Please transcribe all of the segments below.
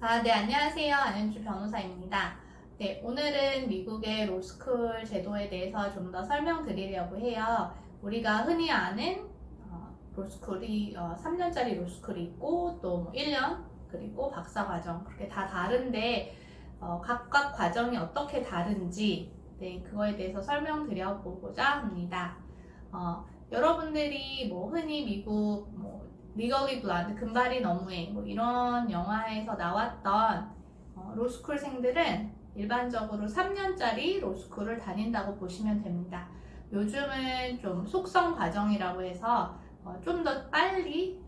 네, 안녕하세요. 안현주 변호사입니다. 네, 오늘은 미국의 로스쿨 제도에 대해서 좀 더 설명드리려고 해요. 우리가 흔히 아는 로스쿨이 3년짜리 로스쿨이 있고 또 1년 그리고 박사과정 그렇게 다 다른데 각각 과정이 어떻게 다른지 그거에 대해서 설명드려보고자 합니다. 여러분들이 흔히 미국 리거리 블란드 금발이 너무해 이런 영화에서 나왔던 로스쿨생들은 일반적으로 3년짜리 로스쿨을 다닌다고 보시면 됩니다. 요즘은 좀 속성 과정이라고 해서 좀 더 빨리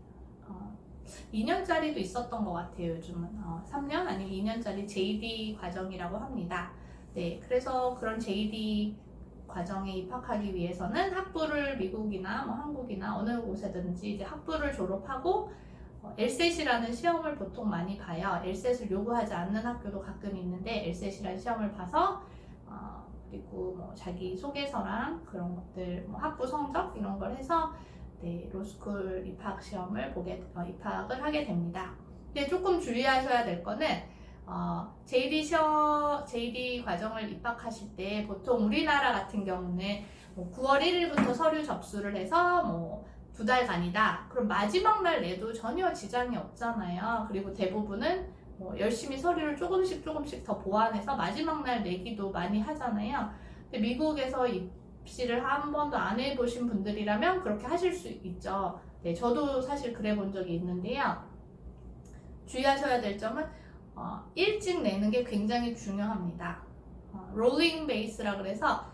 2년짜리도 있었던 것 같아요. 요즘은 3년 아니면 2년짜리 JD 과정이라고 합니다. 네, 그래서 그런 JD 과정에 입학하기 위해서는 학부를 미국이나 한국이나 어느 곳에든지 이제 학부를 졸업하고 LSAT이라는 시험을 보통 많이 봐요. LSAT을 요구하지 않는 학교도 가끔 있는데 LSAT이라는 시험을 봐서 그리고 자기 소개서랑 그런 것들 학부 성적 이런 걸 해서 로스쿨 입학 시험을 입학을 하게 됩니다. 근데 조금 주의하셔야 될 거는 JD 과정을 입학하실 때 보통 우리나라 같은 경우는 9월 1일부터 서류 접수를 해서 2달간이다. 그럼 마지막 날 내도 전혀 지장이 없잖아요. 그리고 대부분은 열심히 서류를 조금씩 더 보완해서 마지막 날 내기도 많이 하잖아요. 근데 미국에서 입시를 한 번도 안 해보신 분들이라면 그렇게 하실 수 있죠. 네, 저도 사실 그래 본 적이 있는데요. 주의하셔야 될 점은 일찍 내는 게 굉장히 중요합니다. 롤링 베이스라 그래서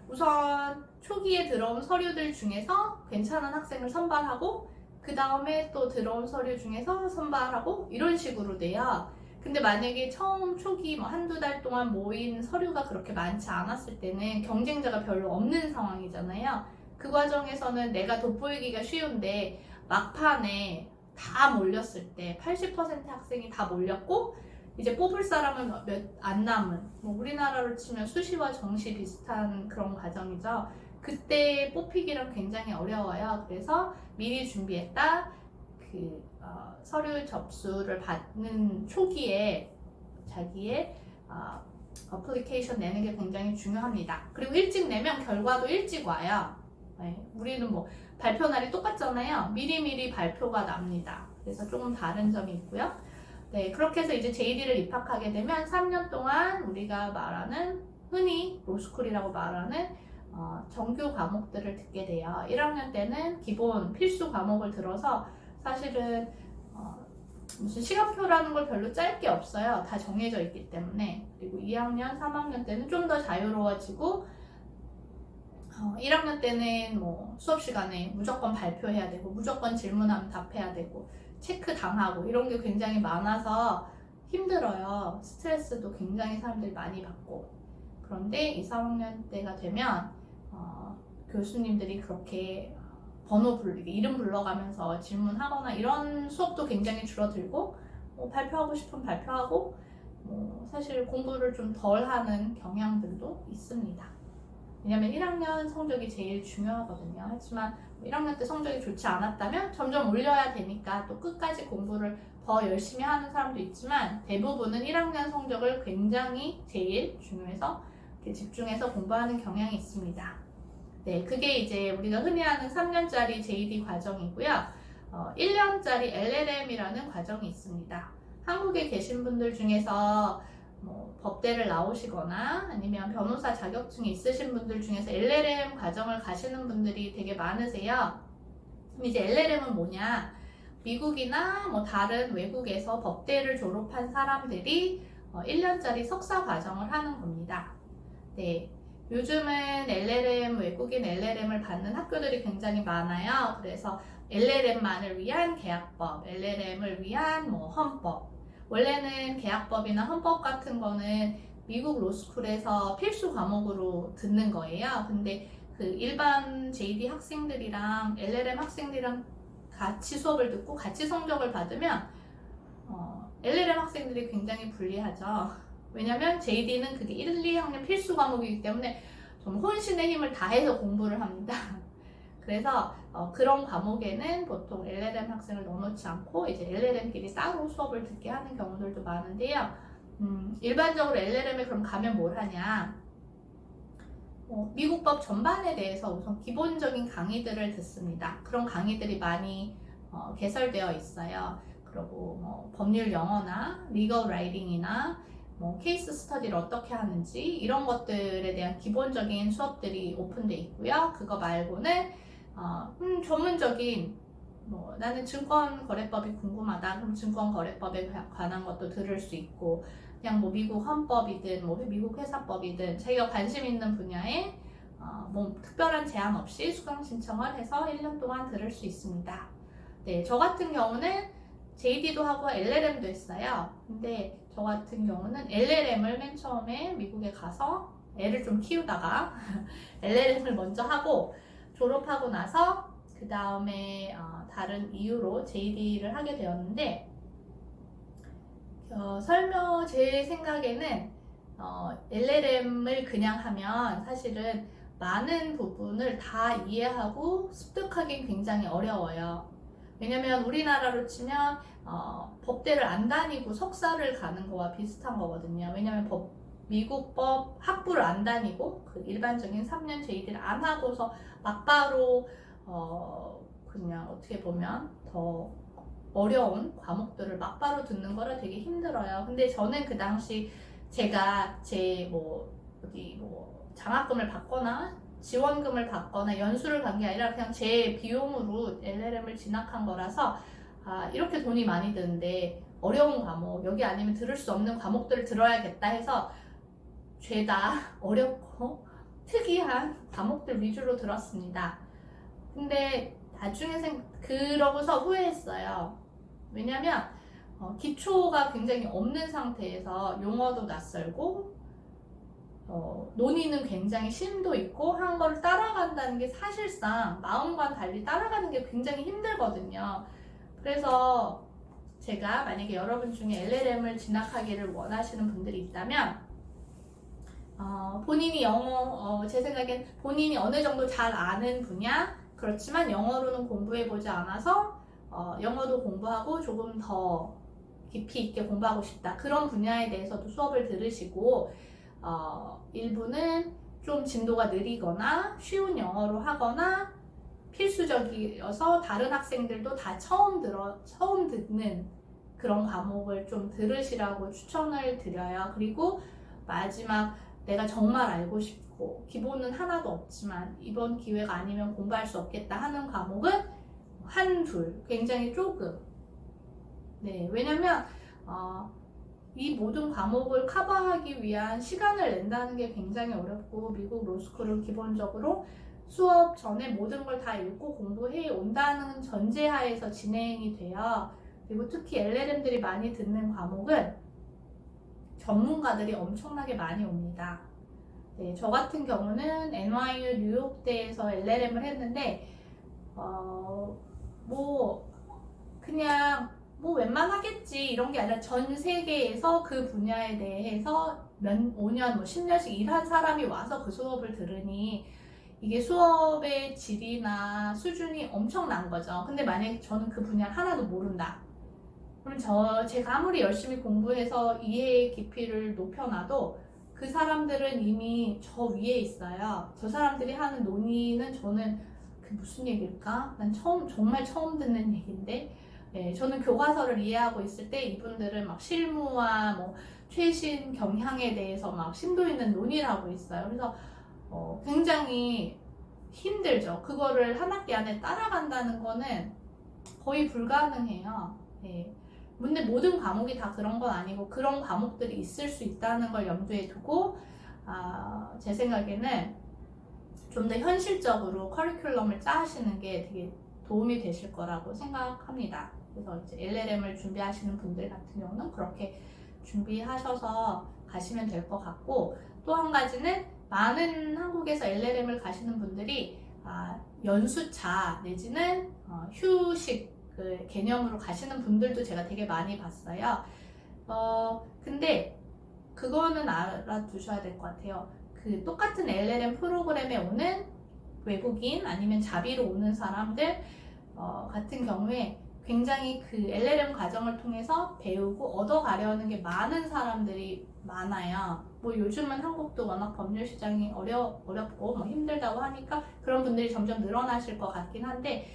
우선 초기에 들어온 서류들 중에서 괜찮은 학생을 선발하고 그 다음에 또 들어온 서류 중에서 선발하고 이런 식으로 돼요. 근데 만약에 처음 초기 한두 달 동안 모인 서류가 그렇게 많지 않았을 때는 경쟁자가 별로 없는 상황이잖아요. 그 과정에서는 내가 돋보이기가 쉬운데 막판에 다 몰렸을 때 80% 학생이 다 몰렸고 이제 뽑을 사람은 몇 안 남은 우리나라로 치면 수시와 정시 비슷한 그런 과정이죠. 그때 뽑히기랑 굉장히 어려워요. 그래서 미리 준비했다 서류 접수를 받는 초기에 자기의 어플리케이션 내는 게 굉장히 중요합니다. 그리고 일찍 내면 결과도 일찍 와요. 우리는 발표 날이 똑같잖아요. 미리미리 발표가 납니다. 그래서 조금 다른 점이 있고요. 네, 그렇게 해서 이제 JD를 입학하게 되면 3년 동안 우리가 말하는 흔히 로스쿨이라고 말하는 정규 과목들을 듣게 돼요. 1학년 때는 기본 필수 과목을 들어서 사실은 무슨 시간표라는 걸 별로 짤 게 없어요. 다 정해져 있기 때문에. 그리고 2학년, 3학년 때는 좀 더 자유로워지고 1학년 때는 수업 시간에 무조건 발표해야 되고 무조건 질문하면 답해야 되고 체크 당하고 이런 게 굉장히 많아서 힘들어요. 스트레스도 굉장히 사람들이 많이 받고. 그런데 2, 3학년 때가 되면 교수님들이 그렇게 번호 부르기, 이름 불러가면서 질문하거나 이런 수업도 굉장히 줄어들고 발표하고 싶으면 발표하고 사실 공부를 좀 덜 하는 경향들도 있습니다. 왜냐면 1학년 성적이 제일 중요하거든요. 하지만 1학년 때 성적이 좋지 않았다면 점점 올려야 되니까 또 끝까지 공부를 더 열심히 하는 사람도 있지만 대부분은 1학년 성적을 굉장히 제일 중요해서 집중해서 공부하는 경향이 있습니다. 네, 그게 이제 우리가 흔히 하는 3년짜리 JD 과정이고요. 1년짜리 LLM이라는 과정이 있습니다. 한국에 계신 분들 중에서 법대를 나오시거나 아니면 변호사 자격증이 있으신 분들 중에서 LLM 과정을 가시는 분들이 되게 많으세요. 그럼 이제 LLM은 뭐냐? 미국이나 다른 외국에서 법대를 졸업한 사람들이 1년짜리 석사 과정을 하는 겁니다. 네. 요즘은 외국인 LLM을 받는 학교들이 굉장히 많아요. 그래서 LLM만을 위한 계약법, LLM을 위한 헌법. 원래는 계약법이나 헌법 같은 거는 미국 로스쿨에서 필수 과목으로 듣는 거예요. 근데 그 일반 JD 학생들이랑 LLM 학생들이랑 같이 수업을 듣고 같이 성적을 받으면 LLM 학생들이 굉장히 불리하죠. 왜냐면 JD는 그게 1, 2학년 필수 과목이기 때문에 좀 혼신의 힘을 다해서 공부를 합니다. 그래서 그런 과목에는 보통 LLM 학생을 넣어놓지 않고 이제 LLM끼리 따로 수업을 듣게 하는 경우들도 많은데요. 일반적으로 LLM에 그럼 가면 뭘 하냐? 미국법 전반에 대해서 우선 기본적인 강의들을 듣습니다. 그런 강의들이 많이 개설되어 있어요. 그리고 뭐 법률 영어나 리걸 라이팅이나 뭐 케이스 스터디를 어떻게 하는지 이런 것들에 대한 기본적인 수업들이 오픈돼 있고요. 그거 말고는 전문적인 뭐 나는 증권거래법이 궁금하다. 그럼 증권거래법에 관한 것도 들을 수 있고 그냥 뭐 미국 헌법이든 뭐 미국 회사법이든 자기가 관심 있는 분야에 뭐 특별한 제한 없이 수강 신청을 해서 1년 동안 들을 수 있습니다. 네, 저 같은 경우는 JD도 하고 LLM도 했어요. 근데 저 같은 경우는 LLM을 맨 처음에 미국에 가서 애를 좀 키우다가 LLM을 먼저 하고 졸업하고 나서 그 다음에 다른 이유로 JD를 하게 되었는데 제 생각에는 LLM을 그냥 하면 사실은 많은 부분을 다 이해하고 습득하기 굉장히 어려워요. 왜냐면 우리나라로 치면 법대를 안 다니고 석사를 가는 거와 비슷한 거거든요. 왜냐면 미국 법 학부를 안 다니고 그 일반적인 3년 JD를 안 하고서 막바로 그냥 어떻게 보면 더 어려운 과목들을 막바로 듣는 거라 되게 힘들어요. 근데 저는 그 당시 제가 어디 장학금을 받거나 지원금을 받거나 연수를 간 게 아니라 그냥 제 비용으로 LLM을 진학한 거라서 이렇게 돈이 많이 드는데 어려운 과목, 여기 아니면 들을 수 없는 과목들을 들어야겠다 해서 죄다 어렵고 특이한 과목들 위주로 들었습니다. 근데 나중에 그러고서 후회했어요. 왜냐면 기초가 굉장히 없는 상태에서 용어도 낯설고 논의는 굉장히 심도 있고 한 걸 따라간다는 게 사실상 마음과 달리 따라가는 게 굉장히 힘들거든요. 그래서 제가 만약에 여러분 중에 LLM을 진학하기를 원하시는 분들이 있다면 본인이 제 생각엔 본인이 어느 정도 잘 아는 분야 그렇지만 영어로는 공부해보지 않아서 영어도 공부하고 조금 더 깊이 있게 공부하고 싶다 그런 분야에 대해서도 수업을 들으시고 일부는 좀 진도가 느리거나 쉬운 영어로 하거나 필수적이어서 다른 학생들도 다 처음 듣는 그런 과목을 좀 들으시라고 추천을 드려요. 그리고 마지막 내가 정말 알고 싶고 기본은 하나도 없지만 이번 기회가 아니면 공부할 수 없겠다 하는 과목은 한둘 굉장히 조금 왜냐면 이 모든 과목을 커버하기 위한 시간을 낸다는 게 굉장히 어렵고 미국 로스쿨은 기본적으로 수업 전에 모든 걸 다 읽고 공부해 온다는 전제하에서 진행이 돼요. 그리고 특히 LLM들이 많이 듣는 과목은 전문가들이 엄청나게 많이 옵니다. 저 같은 경우는 NYU 뉴욕대에서 LLM을 했는데 그냥 웬만하겠지 이런 게 아니라 전 세계에서 그 분야에 대해서 5년, 10년씩 일한 사람이 와서 그 수업을 들으니 이게 수업의 질이나 수준이 엄청난 거죠. 근데 만약에 저는 그 분야를 하나도 모른다. 그럼 제가 아무리 열심히 공부해서 이해의 깊이를 높여놔도 그 사람들은 이미 저 위에 있어요. 저 사람들이 하는 논의는 저는 그게 무슨 얘기일까? 난 정말 처음 듣는 얘기인데 저는 교과서를 이해하고 있을 때 이분들은 막 실무와 최신 경향에 대해서 막 심도 있는 논의를 하고 있어요. 그래서 굉장히 힘들죠. 그거를 한 학기 안에 따라간다는 거는 거의 불가능해요. 근데 모든 과목이 다 그런 건 아니고 그런 과목들이 있을 수 있다는 걸 염두에 두고 제 생각에는 좀 더 현실적으로 커리큘럼을 짜시는 게 되게 도움이 되실 거라고 생각합니다. 그래서 이제 LLM을 준비하시는 분들 같은 경우는 그렇게 준비하셔서 가시면 될 것 같고 또 한 가지는 많은 한국에서 LLM을 가시는 분들이 연수차 내지는 휴식 그 개념으로 가시는 분들도 제가 되게 많이 봤어요. 근데 그거는 알아두셔야 될 것 같아요. 그 똑같은 LLM 프로그램에 오는 외국인 아니면 자비로 오는 사람들 같은 경우에 굉장히 그 LLM 과정을 통해서 배우고 얻어가려는 게 많은 사람들이 많아요. 뭐 요즘은 한국도 워낙 법률 시장이 어렵고 뭐 힘들다고 하니까 그런 분들이 점점 늘어나실 것 같긴 한데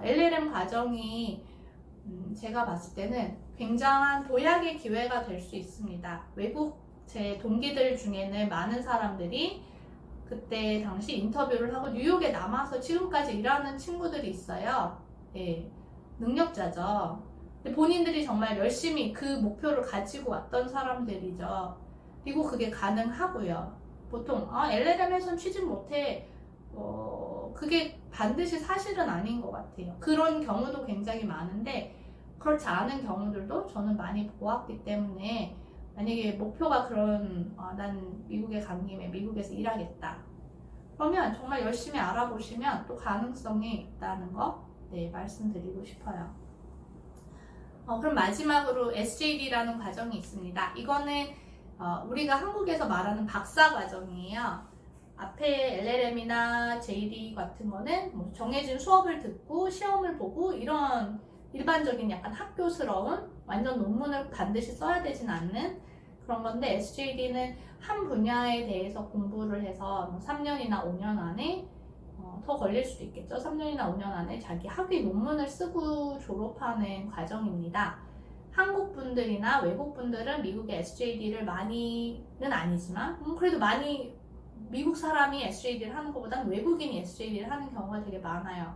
LLM 과정이 제가 봤을 때는 굉장한 도약의 기회가 될 수 있습니다. 외국 제 동기들 중에는 많은 사람들이 그때 당시 인터뷰를 하고 뉴욕에 남아서 지금까지 일하는 친구들이 있어요. 예, 능력자죠. 근데 본인들이 정말 열심히 그 목표를 가지고 왔던 사람들이죠. 그리고 그게 가능하고요. 보통 LLM에선 취직 못해. 그게 반드시 사실은 아닌 것 같아요. 그런 경우도 굉장히 많은데 그렇지 않은 경우들도 저는 많이 보았기 때문에 만약에 목표가 그런 난 미국에 간 김에 미국에서 일하겠다. 그러면 정말 열심히 알아보시면 또 가능성이 있다는 거 말씀드리고 싶어요. 그럼 마지막으로 SJD라는 과정이 있습니다. 이거는 우리가 한국에서 말하는 박사 과정이에요. 앞에 LLM이나 JD 같은 거는 뭐 정해진 수업을 듣고 시험을 보고 이런 일반적인 약간 학교스러운 완전 논문을 반드시 써야 되진 않는 그런 건데 SJD는 한 분야에 대해서 공부를 해서 뭐 3년이나 5년 안에 더 걸릴 수도 있겠죠. 3년이나 5년 안에 자기 학위 논문을 쓰고 졸업하는 과정입니다. 한국 분들이나 외국 분들은 미국의 SJD를 많이는 아니지만 그래도 많이 미국 사람이 SJD를 하는 것보다는 외국인이 SJD를 하는 경우가 되게 많아요.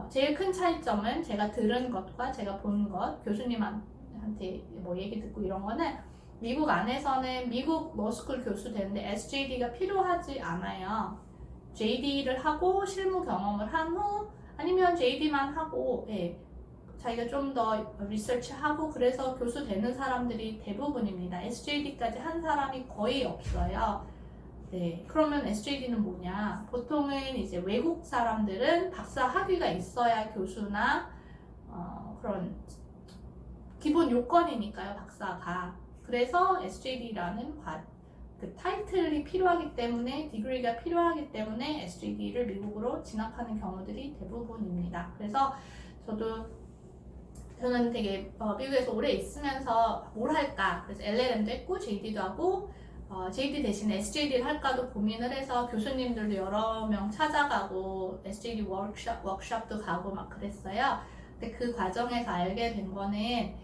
제일 큰 차이점은 제가 들은 것과 제가 본 것, 교수님한테 뭐 얘기 듣고 이런 거는 미국 안에서는 미국 러스쿨 교수 되는데 SJD가 필요하지 않아요. JD를 하고 실무 경험을 한 후 아니면 JD만 하고 자기가 좀 더 리서치하고 그래서 교수 되는 사람들이 대부분입니다. SJD까지 한 사람이 거의 없어요. 그러면 SJD는 뭐냐? 보통은 이제 외국 사람들은 박사 학위가 있어야 교수나 그런 기본 요건이니까요, 박사가. 그래서 SJD라는 그 타이틀이 필요하기 때문에, 디그리가 필요하기 때문에 SJD를 미국으로 진학하는 경우들이 대부분입니다. 그래서 저는 되게 미국에서 오래 있으면서 뭘 할까? 그래서 LLM도 했고 JD도 하고 JD 대신에 SJD를 할까도 고민을 해서 교수님들도 여러 명 찾아가고 SJD 워크숍도 가고 막 그랬어요. 근데 그 과정에서 알게 된 거는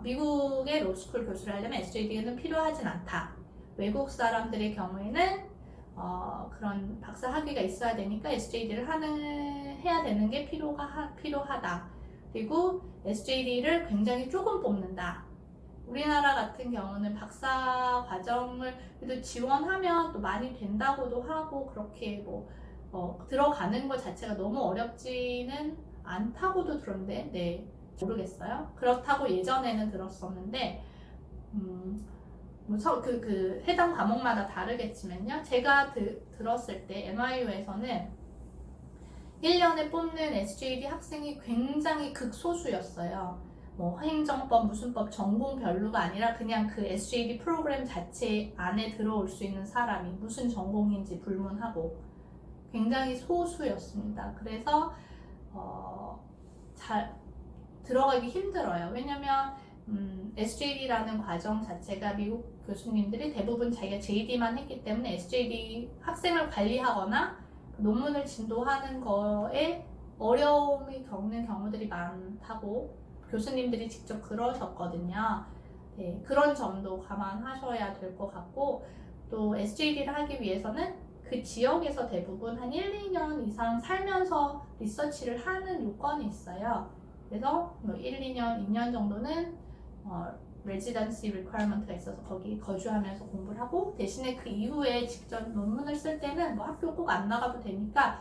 미국의 로스쿨 교수를 하려면 SJD는 필요하진 않다. 외국 사람들의 경우에는 그런 박사 학위가 있어야 되니까 SJD를 해야 되는 게 필요하다. 그리고 SJD를 굉장히 조금 뽑는다. 우리나라 같은 경우는 박사 과정을 그래도 지원하면 또 많이 된다고도 하고 그렇게 들어가는 것 자체가 너무 어렵지는 않다고도 들었는데 모르겠어요. 그렇다고 예전에는 들었었는데 그 해당 과목마다 다르겠지만요. 제가 들었을 때 NYU에서는 1년에 뽑는 SJD 학생이 굉장히 극소수였어요. 뭐 행정법, 무슨 법, 전공별로가 아니라 그냥 그 SJD 프로그램 자체 안에 들어올 수 있는 사람이 무슨 전공인지 불문하고 굉장히 소수였습니다. 그래서 잘 들어가기 힘들어요. 왜냐면 SJD라는 과정 자체가 미국 교수님들이 대부분 자기가 JD만 했기 때문에 SJD 학생을 관리하거나 논문을 진도하는 거에 어려움이 겪는 경우들이 많다고 교수님들이 직접 그러셨거든요. 그런 점도 감안하셔야 될 것 같고 또 SJD를 하기 위해서는 그 지역에서 대부분 한 1, 2년 이상 살면서 리서치를 하는 요건이 있어요. 그래서 1, 2년, 2년 정도는 residency requirement가 있어서 거기 거주하면서 공부를 하고 대신에 그 이후에 직접 논문을 쓸 때는 뭐 학교 꼭 안 나가도 되니까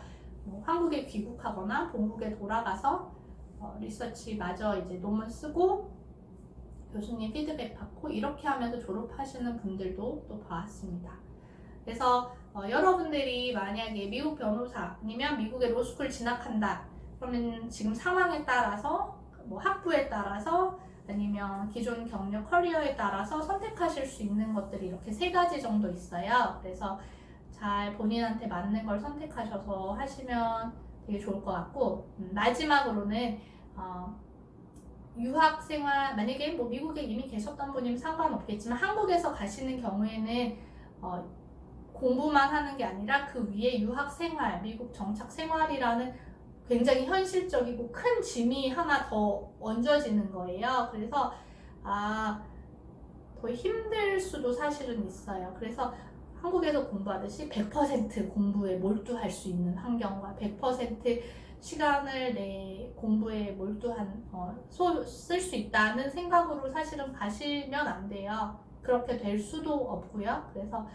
한국에 귀국하거나 본국에 돌아가서 리서치마저 이제 논문 쓰고 교수님 피드백 받고 이렇게 하면서 졸업하시는 분들도 또 봤습니다. 그래서 여러분들이 만약에 미국 변호사 아니면 미국의 로스쿨 진학한다 그러면 지금 상황에 따라서 뭐 학부에 따라서 아니면 기존 경력 커리어에 따라서 선택하실 수 있는 것들이 이렇게 3가지 정도 있어요. 그래서 잘 본인한테 맞는 걸 선택하셔서 하시면 되게 좋을 것 같고, 마지막으로는 유학 생활, 만약에 뭐 미국에 이미 계셨던 분이면 상관없겠지만 한국에서 가시는 경우에는 공부만 하는 게 아니라 그 위에 유학 생활, 미국 정착 생활이라는 굉장히 현실적이고 큰 짐이 하나 더 얹어지는 거예요. 그래서 더 힘들 수도 사실은 있어요. 그래서 한국에서 공부하듯이 100% 공부에 몰두할 수 있는 환경과 100% 시간을 내 공부에 몰두한 쓸 수 있다는 생각으로 사실은 가시면 안 돼요. 그렇게 될 수도 없고요. 그래서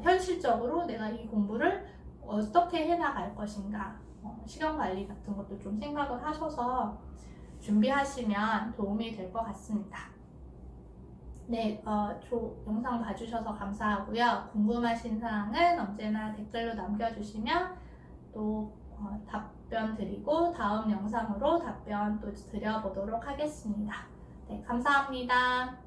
현실적으로 내가 이 공부를 어떻게 해나갈 것인가, 시간 관리 같은 것도 좀 생각을 하셔서 준비하시면 도움이 될 것 같습니다. 네, 영상 봐주셔서 감사하고요. 궁금하신 사항은 언제나 댓글로 남겨주시면 또 답변 드리고 다음 영상으로 답변 또 드려보도록 하겠습니다. 네, 감사합니다.